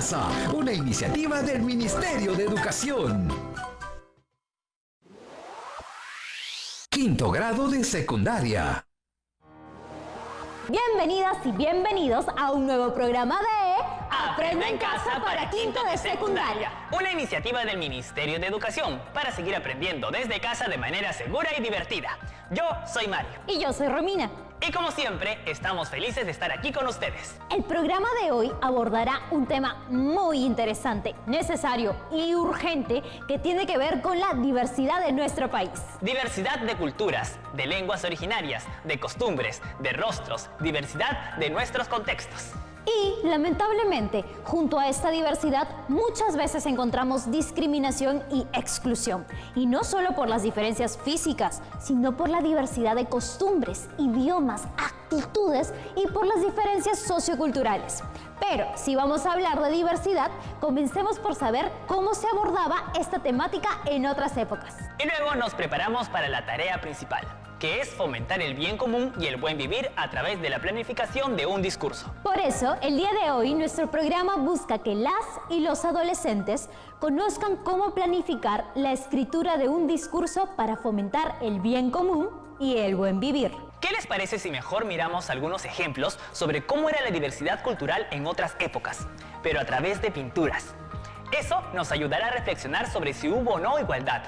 Casa, una iniciativa del Ministerio de Educación. Quinto grado de secundaria. Bienvenidas y bienvenidos a un nuevo programa de Aprende en Casa para quinto de secundaria. Una iniciativa del Ministerio de Educación para seguir aprendiendo desde casa de manera segura y divertida. Yo soy Mario. Y yo soy Romina. Y como siempre, estamos felices de estar aquí con ustedes. El programa de hoy abordará un tema muy interesante, necesario y urgente que tiene que ver con la diversidad de nuestro país. Diversidad de culturas, de lenguas originarias, de costumbres, de rostros, diversidad de nuestros contextos. Y, lamentablemente, junto a esta diversidad, muchas veces encontramos discriminación y exclusión. Y no solo por las diferencias físicas, sino por la diversidad de costumbres, idiomas, actitudes y por las diferencias socioculturales. Pero, si vamos a hablar de diversidad, comencemos por saber cómo se abordaba esta temática en otras épocas. Y luego nos preparamos para la tarea principal, que es fomentar el bien común y el buen vivir a través de la planificación de un discurso. Por eso, el día de hoy, nuestro programa busca que las y los adolescentes conozcan cómo planificar la escritura de un discurso para fomentar el bien común y el buen vivir. ¿Qué les parece si mejor miramos algunos ejemplos sobre cómo era la diversidad cultural en otras épocas, pero a través de pinturas? Eso nos ayudará a reflexionar sobre si hubo o no igualdad.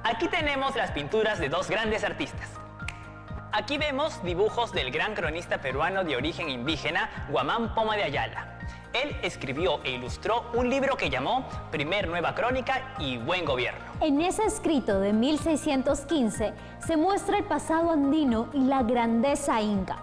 Aquí tenemos las pinturas de dos grandes artistas. Aquí vemos dibujos del gran cronista peruano de origen indígena, Guamán Poma de Ayala. Él escribió e ilustró un libro que llamó Primer Nueva Crónica y Buen Gobierno. En ese escrito de 1615 se muestra el pasado andino y la grandeza inca.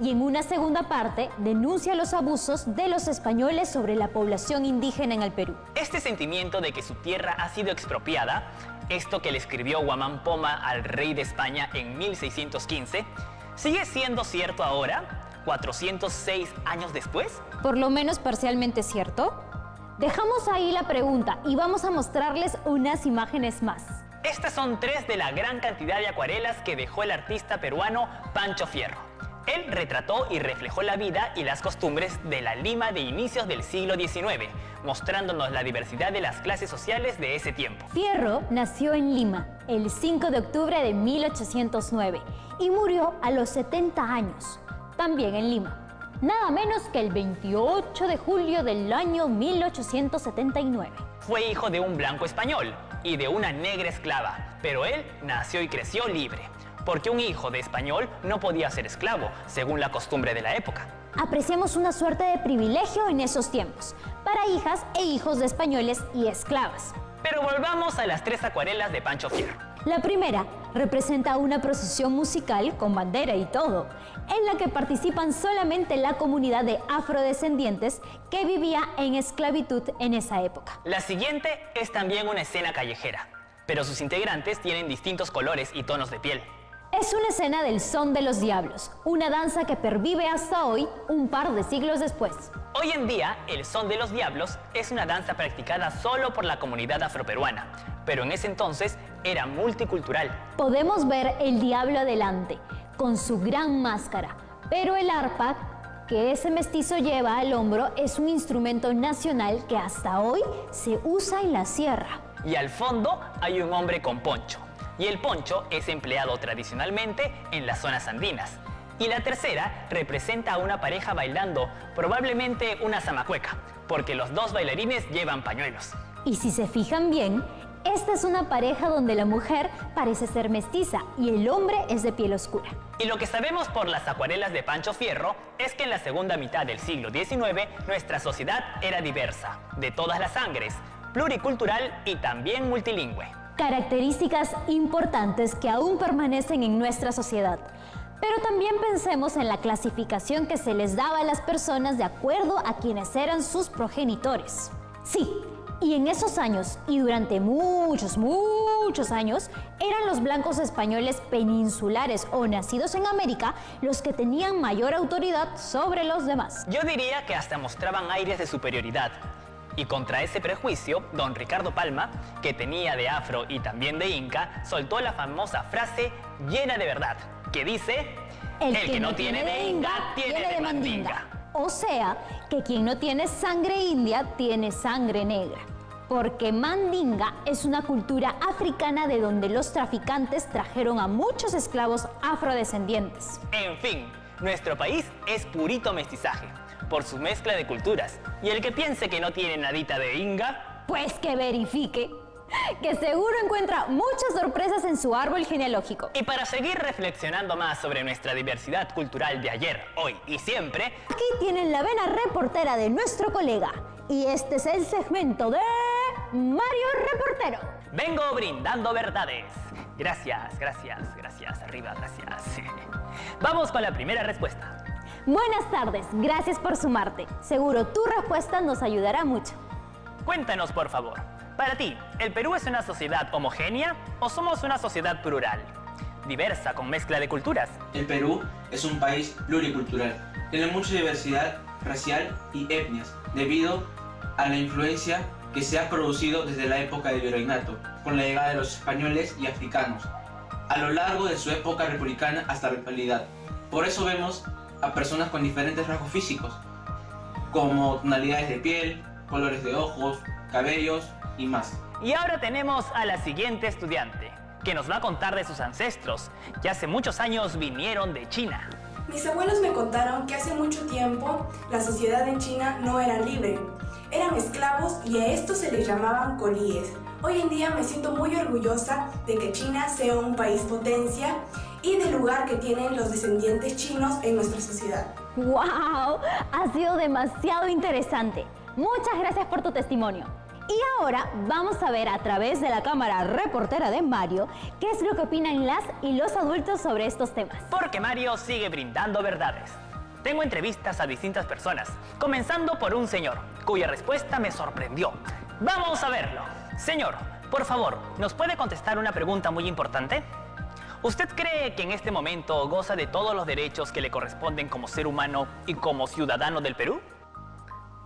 Y en una segunda parte denuncia los abusos de los españoles sobre la población indígena en el Perú. Este sentimiento de que su tierra ha sido expropiada, esto que le escribió Guamán Poma al rey de España en 1615, ¿sigue siendo cierto ahora, 406 años después? Por lo menos parcialmente cierto. Dejamos ahí la pregunta y vamos a mostrarles unas imágenes más. Estas son 3 de la gran cantidad de acuarelas que dejó el artista peruano Pancho Fierro. Él retrató y reflejó la vida y las costumbres de la Lima de inicios del siglo XIX, mostrándonos la diversidad de las clases sociales de ese tiempo. Fierro nació en Lima el 5 de octubre de 1809 y murió a los 70 años, también en Lima, nada menos que el 28 de julio del año 1879. Fue hijo de un blanco español y de una negra esclava, pero él nació y creció libre, porque un hijo de español no podía ser esclavo, según la costumbre de la época. Apreciamos una suerte de privilegio en esos tiempos, para hijas e hijos de españoles y esclavas. Pero volvamos a las 3 acuarelas de Pancho Fierro. La primera representa una procesión musical con bandera y todo, en la que participan solamente la comunidad de afrodescendientes que vivía en esclavitud en esa época. La siguiente es también una escena callejera, pero sus integrantes tienen distintos colores y tonos de piel. Es una escena del Son de los Diablos, una danza que pervive hasta hoy, un par de siglos después. Hoy en día, el Son de los Diablos es una danza practicada solo por la comunidad afroperuana, pero en ese entonces era multicultural. Podemos ver el diablo adelante, con su gran máscara, pero el arpa que ese mestizo lleva al hombro es un instrumento nacional que hasta hoy se usa en la sierra. Y al fondo hay un hombre con poncho. Y el poncho es empleado tradicionalmente en las zonas andinas. Y la tercera representa a una pareja bailando, probablemente una zamacueca, porque los dos bailarines llevan pañuelos. Y si se fijan bien, esta es una pareja donde la mujer parece ser mestiza y el hombre es de piel oscura. Y lo que sabemos por las acuarelas de Pancho Fierro es que en la segunda mitad del siglo XIX nuestra sociedad era diversa, de todas las sangres, pluricultural y también multilingüe. Características importantes que aún permanecen en nuestra sociedad. Pero también pensemos en la clasificación que se les daba a las personas de acuerdo a quienes eran sus progenitores. Sí, y en esos años, y durante muchos años, eran los blancos españoles peninsulares o nacidos en América los que tenían mayor autoridad sobre los demás. Yo diría que hasta mostraban aires de superioridad. Y contra ese prejuicio, don Ricardo Palma, que tenía de afro y también de inca, soltó la famosa frase llena de verdad, que dice: el que no tiene de inga, tiene de mandinga. O sea, que quien no tiene sangre india tiene sangre negra. Porque Mandinga es una cultura africana de donde los traficantes trajeron a muchos esclavos afrodescendientes. En fin, nuestro país es purito mestizaje, por su mezcla de culturas. Y el que piense que no tiene nadita de inga, Pues que verifique, que seguro encuentra muchas sorpresas en su árbol genealógico. y para seguir reflexionando más sobre nuestra diversidad cultural de ayer, hoy y siempre, Aquí tienen la vena reportera de nuestro colega. Y este es el segmento de Mario Reportero. vengo brindando verdades. Gracias, gracias, gracias, arriba, gracias. Vamos con la primera respuesta. Buenas tardes, gracias por sumarte. Seguro tu respuesta nos ayudará mucho. Cuéntanos, por favor. Para ti, ¿el Perú es una sociedad homogénea o somos una sociedad plural? Diversa, con mezcla de culturas. El Perú es un país pluricultural. Tiene mucha diversidad racial y etnias, debido a la influencia que se ha producido desde la época del virreinato, con la llegada de los españoles y africanos, a lo largo de su época republicana hasta la actualidad. Por eso vemos a personas con diferentes rasgos físicos, como tonalidades de piel, colores de ojos, cabellos y más. Y ahora tenemos a la siguiente estudiante, que nos va a contar de sus ancestros, que hace muchos años vinieron de China. Mis abuelos me contaron que hace mucho tiempo la sociedad en China no era libre. Eran esclavos y a estos se les llamaban colíes. Hoy en día me siento muy orgullosa de que China sea un país potencia y del lugar que tienen los descendientes chinos en nuestra sociedad. ¡Wow! Ha sido demasiado interesante. Muchas gracias por tu testimonio. Y ahora vamos a ver a través de la cámara reportera de Mario qué es lo que opinan las y los adultos sobre estos temas. Porque Mario sigue brindando verdades. Tengo entrevistas a distintas personas, comenzando por un señor, cuya respuesta me sorprendió. Vamos a verlo. Señor, por favor, ¿nos puede contestar una pregunta muy importante? ¿Usted cree que en este momento goza de todos los derechos que le corresponden como ser humano y como ciudadano del Perú?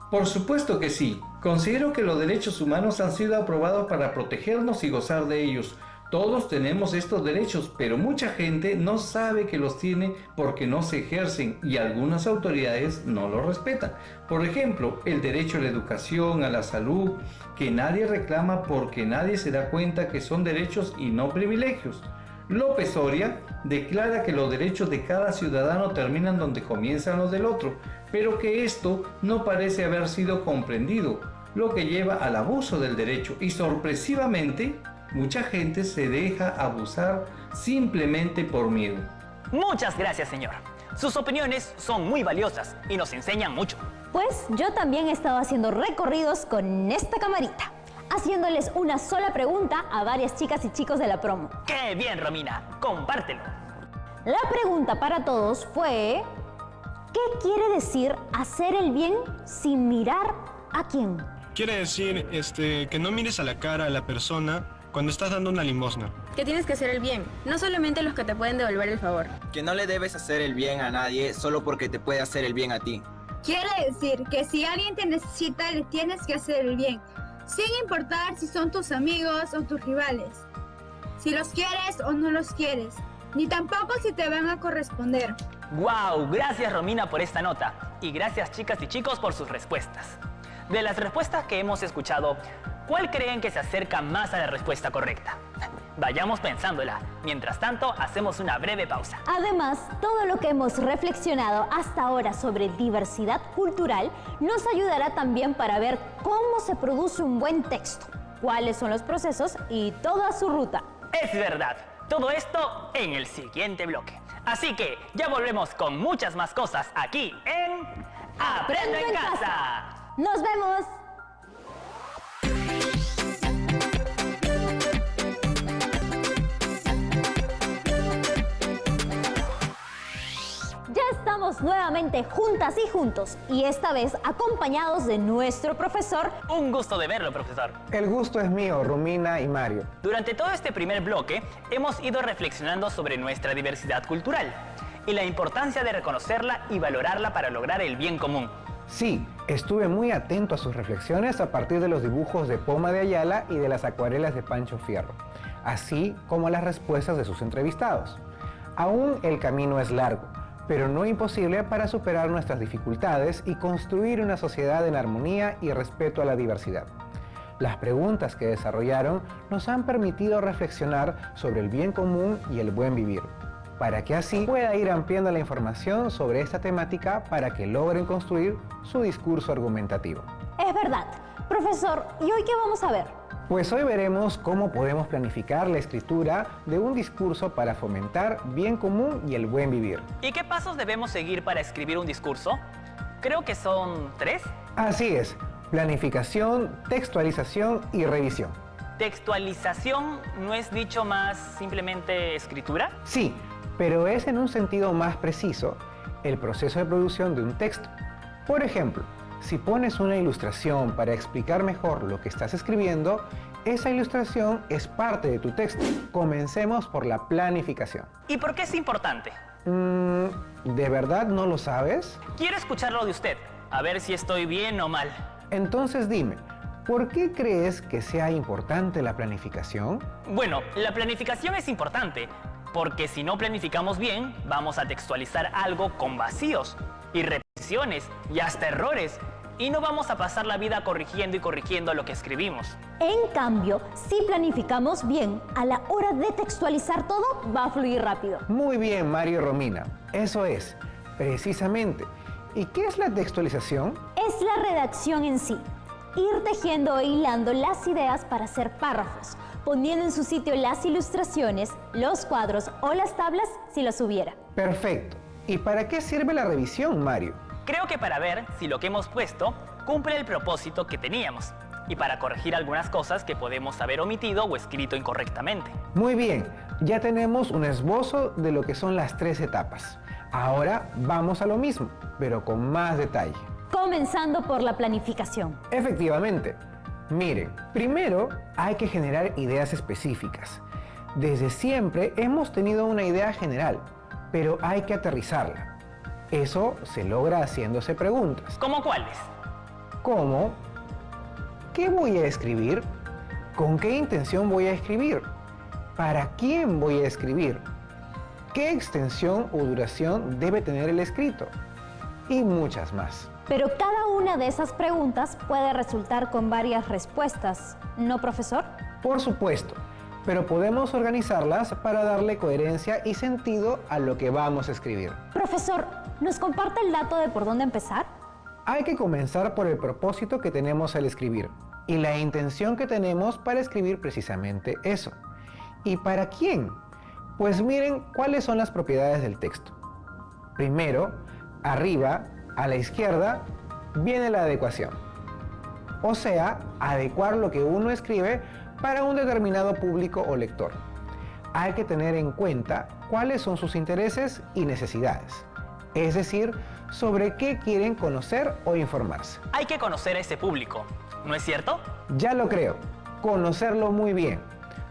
Por supuesto que sí. Considero que los derechos humanos han sido aprobados para protegernos y gozar de ellos. Todos tenemos estos derechos, pero mucha gente no sabe que los tiene porque no se ejercen y algunas autoridades no los respetan. Por ejemplo, el derecho a la educación, a la salud, que nadie reclama porque nadie se da cuenta que son derechos y no privilegios. López Soria declara que los derechos de cada ciudadano terminan donde comienzan los del otro, pero que esto no parece haber sido comprendido, lo que lleva al abuso del derecho y sorpresivamente mucha gente se deja abusar simplemente por miedo. Muchas gracias, señor. Sus opiniones son muy valiosas y nos enseñan mucho. Pues yo también he estado haciendo recorridos con esta camarita, haciéndoles una sola pregunta a varias chicas y chicos de la promo. ¡Qué bien, Romina! ¡Compártelo! La pregunta para todos fue: ¿qué quiere decir hacer el bien sin mirar a quién? Quiere decir que no mires a la cara a la persona cuando estás dando una limosna. Que tienes que hacer el bien, no solamente los que te pueden devolver el favor. Que no le debes hacer el bien a nadie solo porque te puede hacer el bien a ti. Quiere decir que si alguien te necesita, le tienes que hacer el bien, sin importar si son tus amigos o tus rivales, si los quieres o no los quieres, ni tampoco si te van a corresponder. ¡Wow! Gracias, Romina, por esta nota. Y gracias, chicas y chicos, por sus respuestas. De las respuestas que hemos escuchado, ¿cuál creen que se acerca más a la respuesta correcta? Vayamos pensándola. Mientras tanto, hacemos una breve pausa. Además, todo lo que hemos reflexionado hasta ahora sobre diversidad cultural nos ayudará también para ver cómo se produce un buen texto, cuáles son los procesos y toda su ruta. Es verdad. Todo esto en el siguiente bloque. Así que ya volvemos con muchas más cosas aquí en Aprendo en Casa. ¡Nos vemos! Ya estamos nuevamente juntas y juntos, y esta vez acompañados de nuestro profesor. Un gusto de verlo, profesor. El gusto es mío, Romina y Mario. Durante todo este primer bloque, hemos ido reflexionando sobre nuestra diversidad cultural y la importancia de reconocerla y valorarla para lograr el bien común. Sí, estuve muy atento a sus reflexiones a partir de los dibujos de Poma de Ayala y de las acuarelas de Pancho Fierro, así como las respuestas de sus entrevistados. Aún el camino es largo, pero no imposible para superar nuestras dificultades y construir una sociedad en armonía y respeto a la diversidad. Las preguntas que desarrollaron nos han permitido reflexionar sobre el bien común y el buen vivir, para que así pueda ir ampliando la información sobre esta temática para que logren construir su discurso argumentativo. Es verdad. Profesor, ¿y hoy qué vamos a ver? Pues hoy veremos cómo podemos planificar la escritura de un discurso para fomentar bien común y el buen vivir. ¿Y qué pasos debemos seguir para escribir un discurso? Creo que son 3. Así es, planificación, textualización y revisión. ¿Textualización no es dicho más simplemente escritura? Sí, pero es en un sentido más preciso el proceso de producción de un texto. Por ejemplo, si pones una ilustración para explicar mejor lo que estás escribiendo, esa ilustración es parte de tu texto. Comencemos por la planificación. ¿Y por qué es importante? ¿De verdad no lo sabes? Quiero escucharlo de usted, a ver si estoy bien o mal. Entonces dime, ¿por qué crees que sea importante la planificación? Bueno, la planificación es importante, porque si no planificamos bien, vamos a textualizar algo con vacíos y repeticiones y hasta errores, y no vamos a pasar la vida corrigiendo y corrigiendo lo que escribimos. En cambio, si planificamos bien, a la hora de textualizar todo va a fluir rápido. Muy bien, Mario y Romina. Eso es, precisamente. ¿Y qué es la textualización? Es la redacción en sí. Ir tejiendo e hilando las ideas para hacer párrafos, poniendo en su sitio las ilustraciones, los cuadros o las tablas si las hubiera. Perfecto. ¿Y para qué sirve la revisión, Mario? Creo que para ver si lo que hemos puesto cumple el propósito que teníamos y para corregir algunas cosas que podemos haber omitido o escrito incorrectamente. Muy bien, ya tenemos un esbozo de lo que son las 3 etapas. Ahora vamos a lo mismo, pero con más detalle. Comenzando por la planificación. Efectivamente. Miren, primero hay que generar ideas específicas. Desde siempre hemos tenido una idea general, pero hay que aterrizarla. Eso se logra haciéndose preguntas. ¿Cómo cuáles? ¿Cómo? ¿Qué voy a escribir? ¿Con qué intención voy a escribir? ¿Para quién voy a escribir? ¿Qué extensión o duración debe tener el escrito? Y muchas más. Pero cada una de esas preguntas puede resultar con varias respuestas, ¿no, profesor? Por supuesto, pero podemos organizarlas para darle coherencia y sentido a lo que vamos a escribir. Profesor, ¿nos comparte el dato de por dónde empezar? Hay que comenzar por el propósito que tenemos al escribir y la intención que tenemos para escribir precisamente eso. ¿Y para quién? Pues miren cuáles son las propiedades del texto. Primero, arriba, a la izquierda, viene la adecuación. O sea, adecuar lo que uno escribe para un determinado público o lector. Hay que tener en cuenta cuáles son sus intereses y necesidades. Es decir, sobre qué quieren conocer o informarse. Hay que conocer a ese público, ¿no es cierto? Ya lo creo, conocerlo muy bien.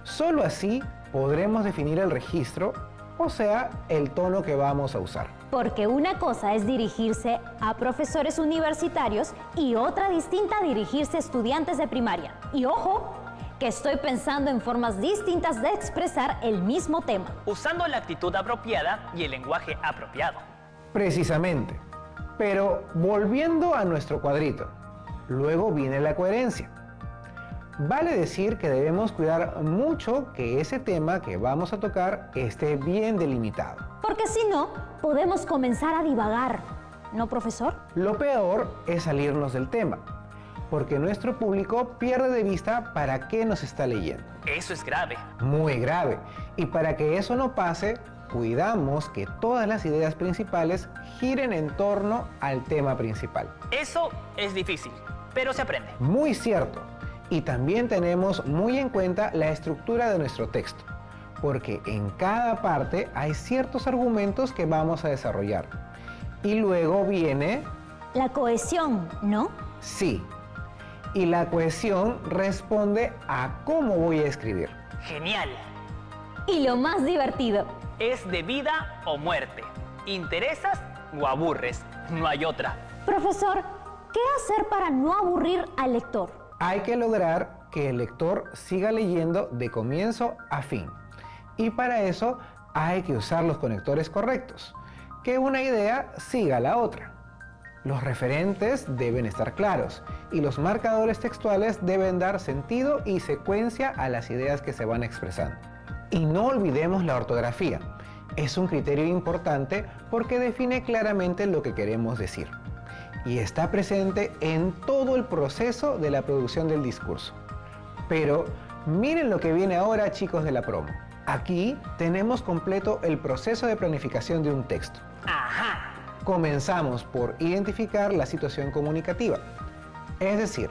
Solo así podremos definir el registro, o sea, el tono que vamos a usar. Porque una cosa es dirigirse a profesores universitarios y otra distinta dirigirse a estudiantes de primaria. Y ojo, que estoy pensando en formas distintas de expresar el mismo tema. Usando la actitud apropiada y el lenguaje apropiado. Precisamente. Pero volviendo a nuestro cuadrito, luego viene la coherencia. Vale decir que debemos cuidar mucho que ese tema que vamos a tocar esté bien delimitado. Porque si no, podemos comenzar a divagar, ¿no, profesor? Lo peor es salirnos del tema, porque nuestro público pierde de vista para qué nos está leyendo. Eso es grave. Muy grave. Y para que eso no pase, cuidamos que todas las ideas principales giren en torno al tema principal. Eso es difícil, pero se aprende. Muy cierto. Y también tenemos muy en cuenta la estructura de nuestro texto, porque en cada parte hay ciertos argumentos que vamos a desarrollar. Y luego viene... la cohesión, ¿no? Sí. Y la cohesión responde a cómo voy a escribir. Genial. Y lo más divertido. Es de vida o muerte. ¿Interesas o aburres? No hay otra. Profesor, ¿qué hacer para no aburrir al lector? Hay que lograr que el lector siga leyendo de comienzo a fin. Y para eso hay que usar los conectores correctos. que una idea siga a la otra. Los referentes deben estar claros y los marcadores textuales deben dar sentido y secuencia a las ideas que se van expresando. Y no olvidemos la ortografía. Es un criterio importante porque define claramente lo que queremos decir y está presente en todo el proceso de la producción del discurso. Pero miren lo que viene ahora, chicos de la promo. Aquí tenemos completo el proceso de planificación de un texto. Ajá. Comenzamos por identificar la situación comunicativa, es decir,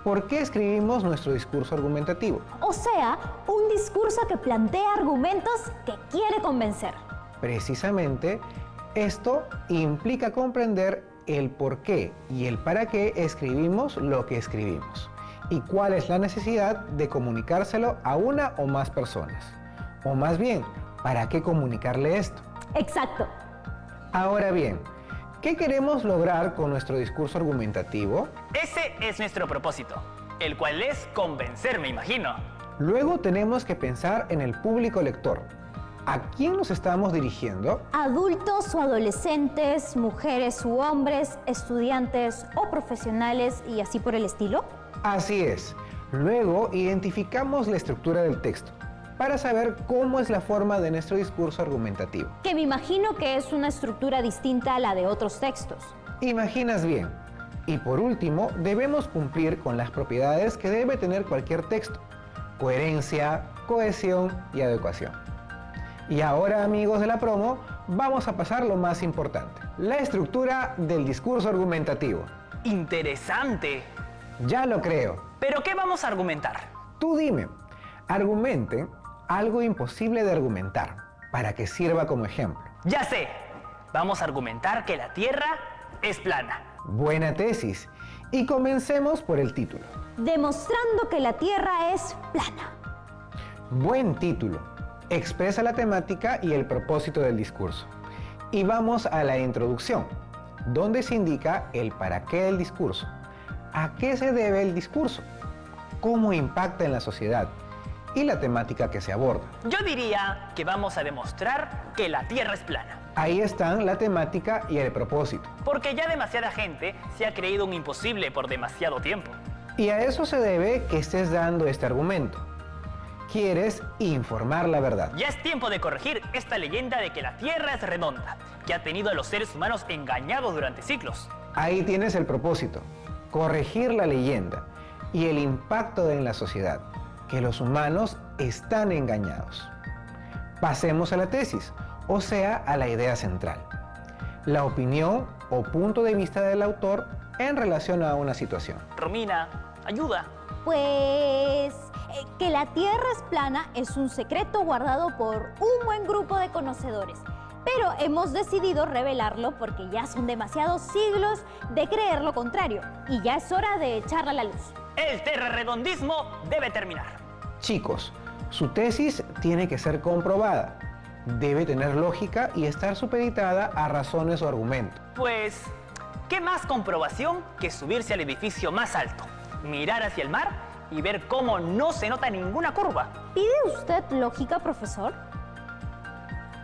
¿por qué escribimos nuestro discurso argumentativo? O sea, un discurso que plantea argumentos que quiere convencer. Precisamente, esto implica comprender el por qué y el para qué escribimos lo que escribimos y cuál es la necesidad de comunicárselo a una o más personas. O más bien, ¿para qué comunicarle esto? Exacto. Ahora bien, ¿qué queremos lograr con nuestro discurso argumentativo? Ese es nuestro propósito, el cual es convencer, me imagino. Luego tenemos que pensar en el público lector. ¿A quién nos estamos dirigiendo? Adultos o adolescentes, mujeres u hombres, estudiantes o profesionales y así por el estilo. Así es. Luego identificamos la estructura del texto para saber cómo es la forma de nuestro discurso argumentativo. Que me imagino que es una estructura distinta a la de otros textos. Imaginas bien. Y por último, debemos cumplir con las propiedades que debe tener cualquier texto: coherencia, cohesión y adecuación. Y ahora, amigos de la promo, vamos a pasar lo más importante: la estructura del discurso argumentativo. Interesante. Ya lo creo. ¿Pero qué vamos a argumentar? Tú dime. Argumente algo imposible de argumentar para que sirva como ejemplo. Ya sé. Vamos a argumentar que la Tierra es plana. Buena tesis. Y comencemos por el título. Demostrando que la Tierra es plana. Buen título. Expresa la temática y el propósito del discurso. Y vamos a la introducción, donde se indica el para qué del discurso, a qué se debe el discurso, cómo impacta en la sociedad y la temática que se aborda. Yo diría que vamos a demostrar que la Tierra es plana. Ahí están la temática y el propósito. Porque ya demasiada gente se ha creído un imposible por demasiado tiempo. Y a eso se debe que estés dando este argumento. Quieres informar la verdad. Ya es tiempo de corregir esta leyenda de que la Tierra es redonda, que ha tenido a los seres humanos engañados durante siglos. Ahí tienes el propósito: corregir la leyenda y el impacto en la sociedad, que los humanos están engañados. Pasemos a la tesis, o sea, a la idea central: la opinión o punto de vista del autor en relación a una situación. Romina, ayuda. Pues que la Tierra es plana es un secreto guardado por un buen grupo de conocedores. Pero hemos decidido revelarlo porque ya son demasiados siglos de creer lo contrario y ya es hora de echarla a la luz. El terrarredondismo debe terminar. Chicos, su tesis tiene que ser comprobada. Debe tener lógica y estar supeditada a razones o argumentos. Pues, ¿qué más comprobación que subirse al edificio más alto, mirar hacia el mar y ver cómo no se nota ninguna curva? ¿Pide usted lógica, profesor?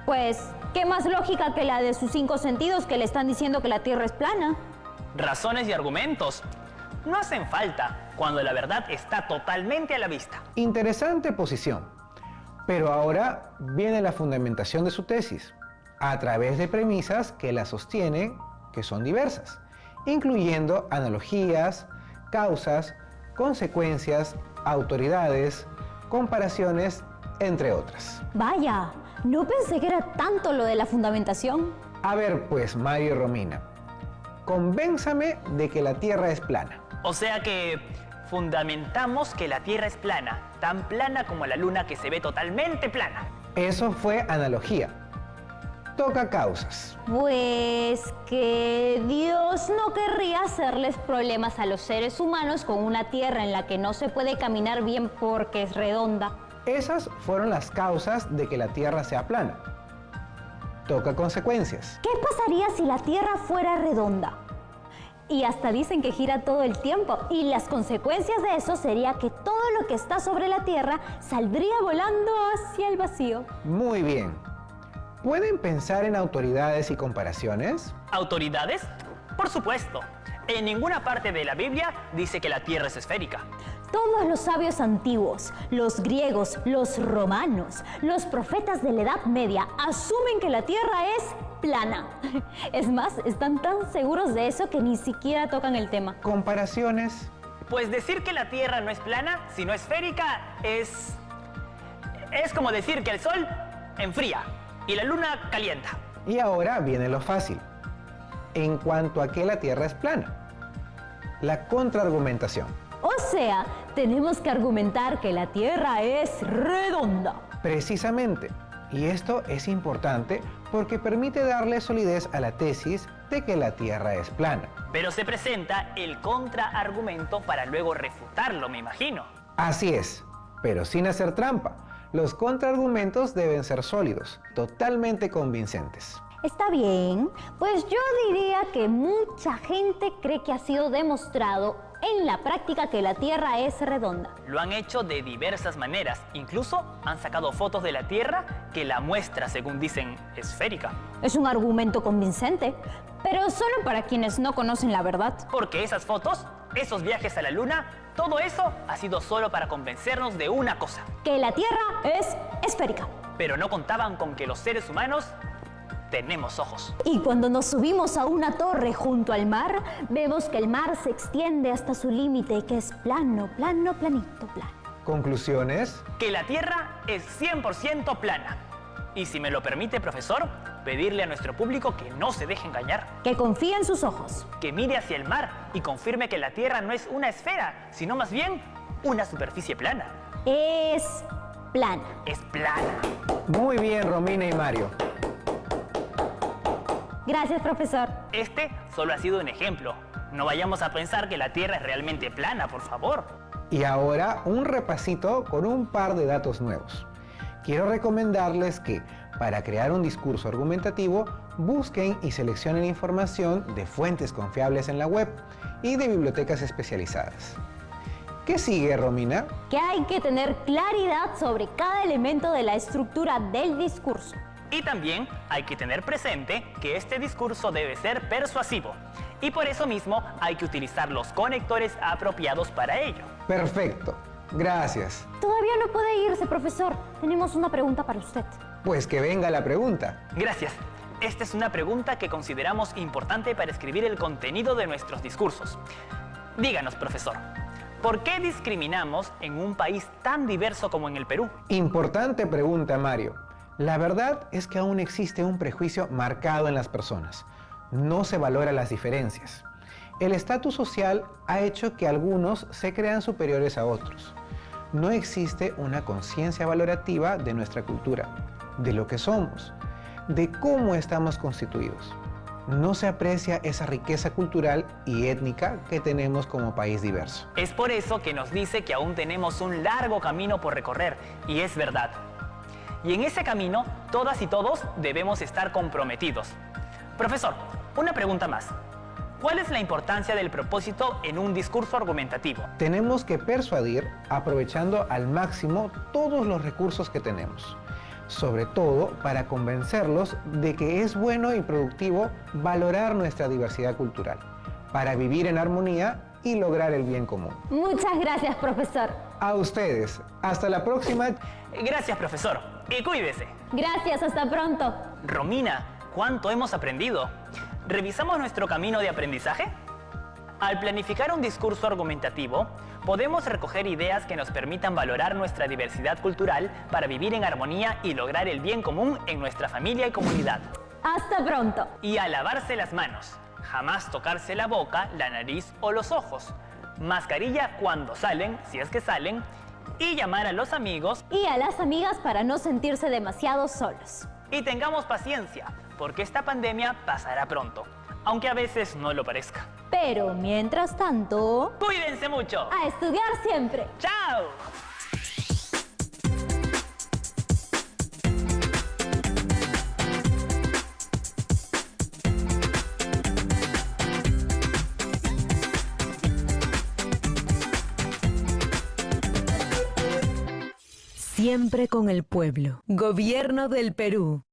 Pues, ¿qué más lógica que la de sus 5 sentidos que le están diciendo que la Tierra es plana? Razones y argumentos no hacen falta cuando la verdad está totalmente a la vista. Interesante posición. Pero ahora viene la fundamentación de su tesis, a través de premisas que la sostienen, que son diversas, incluyendo analogías, causas, consecuencias, autoridades, comparaciones, entre otras. Vaya, no pensé que era tanto lo de la fundamentación. A ver pues, Mario y Romina, convénzame de que la Tierra es plana. O sea que fundamentamos que la Tierra es plana, tan plana como la Luna, que se ve totalmente plana. Eso fue analogía. Toca causas. Pues que Dios no querría hacerles problemas a los seres humanos con una Tierra en la que no se puede caminar bien porque es redonda. Esas fueron las causas de que la Tierra sea plana. Toca consecuencias. ¿Qué pasaría si la Tierra fuera redonda? Y hasta dicen que gira todo el tiempo. Y las consecuencias de eso sería que todo lo que está sobre la Tierra saldría volando hacia el vacío. Muy bien. ¿Pueden pensar en autoridades y comparaciones? ¿Autoridades? Por supuesto. En ninguna parte de la Biblia dice que la Tierra es esférica. Todos los sabios antiguos, los griegos, los romanos, los profetas de la Edad Media asumen que la Tierra es plana. Es más, están tan seguros de eso que ni siquiera tocan el tema. ¿Comparaciones? Pues decir que la Tierra no es plana, sino esférica, es como decir que el Sol enfría y la Luna calienta. Y ahora viene lo fácil. En cuanto a que la Tierra es plana. La contraargumentación. O sea, tenemos que argumentar que la Tierra es redonda. Precisamente. Y esto es importante porque permite darle solidez a la tesis de que la Tierra es plana. Pero se presenta el contraargumento para luego refutarlo, me imagino. Así es, pero sin hacer trampa. Los contraargumentos deben ser sólidos, totalmente convincentes. Está bien, pues yo diría que mucha gente cree que ha sido demostrado en la práctica que la Tierra es redonda. Lo han hecho de diversas maneras. Incluso han sacado fotos de la Tierra que la muestra, según dicen, esférica. Es un argumento convincente, pero solo para quienes no conocen la verdad. Porque esas fotos, esos viajes a la Luna, todo eso ha sido solo para convencernos de una cosa. Que la Tierra es esférica. Pero no contaban con que los seres humanos tenemos ojos. Y cuando nos subimos a una torre junto al mar, vemos que el mar se extiende hasta su límite y que es plano, plano, planito, plano. ¿Conclusiones? Que la Tierra es 100% plana. Y si me lo permite, profesor, pedirle a nuestro público que no se deje engañar. Que confíe en sus ojos. Que mire hacia el mar y confirme que la Tierra no es una esfera, sino más bien una superficie plana. Es plana. Es plana. Muy bien, Romina y Mario. Gracias, profesor. Este solo ha sido un ejemplo. No vayamos a pensar que la Tierra es realmente plana, por favor. Y ahora un repasito con un par de datos nuevos. Quiero recomendarles que, para crear un discurso argumentativo, busquen y seleccionen información de fuentes confiables en la web y de bibliotecas especializadas. ¿Qué sigue, Romina? Que hay que tener claridad sobre cada elemento de la estructura del discurso. Y también hay que tener presente que este discurso debe ser persuasivo. Y por eso mismo hay que utilizar los conectores apropiados para ello. Perfecto. Gracias. Todavía no puede irse, profesor. Tenemos una pregunta para usted. Pues que venga la pregunta. Gracias. Esta es una pregunta que consideramos importante para escribir el contenido de nuestros discursos. Díganos, profesor, ¿por qué discriminamos en un país tan diverso como en el Perú? Importante pregunta, Mario. La verdad es que aún existe un prejuicio marcado en las personas. No se valora las diferencias. El estatus social ha hecho que algunos se crean superiores a otros. No existe una conciencia valorativa de nuestra cultura, de lo que somos, de cómo estamos constituidos. No se aprecia esa riqueza cultural y étnica que tenemos como país diverso. Es por eso que nos dice que aún tenemos un largo camino por recorrer, y es verdad. Y en ese camino, todas y todos debemos estar comprometidos. Profesor, una pregunta más. ¿Cuál es la importancia del propósito en un discurso argumentativo? Tenemos que persuadir aprovechando al máximo todos los recursos que tenemos. Sobre todo para convencerlos de que es bueno y productivo valorar nuestra diversidad cultural, para vivir en armonía y lograr el bien común. Muchas gracias, profesor. A ustedes. Hasta la próxima. Gracias, profesor. Y cuídese. Gracias, hasta pronto. Romina, ¿cuánto hemos aprendido? ¿Revisamos nuestro camino de aprendizaje? Al planificar un discurso argumentativo, podemos recoger ideas que nos permitan valorar nuestra diversidad cultural para vivir en armonía y lograr el bien común en nuestra familia y comunidad. Hasta pronto. Y a lavarse las manos. Jamás tocarse la boca, la nariz o los ojos. Mascarilla cuando salen, si es que salen. Y llamar a los amigos y a las amigas para no sentirse demasiado solos. Y tengamos paciencia, porque esta pandemia pasará pronto, aunque a veces no lo parezca. Pero mientras tanto... ¡cuídense mucho! ¡A estudiar siempre! ¡Chao! Siempre con el pueblo. Gobierno del Perú.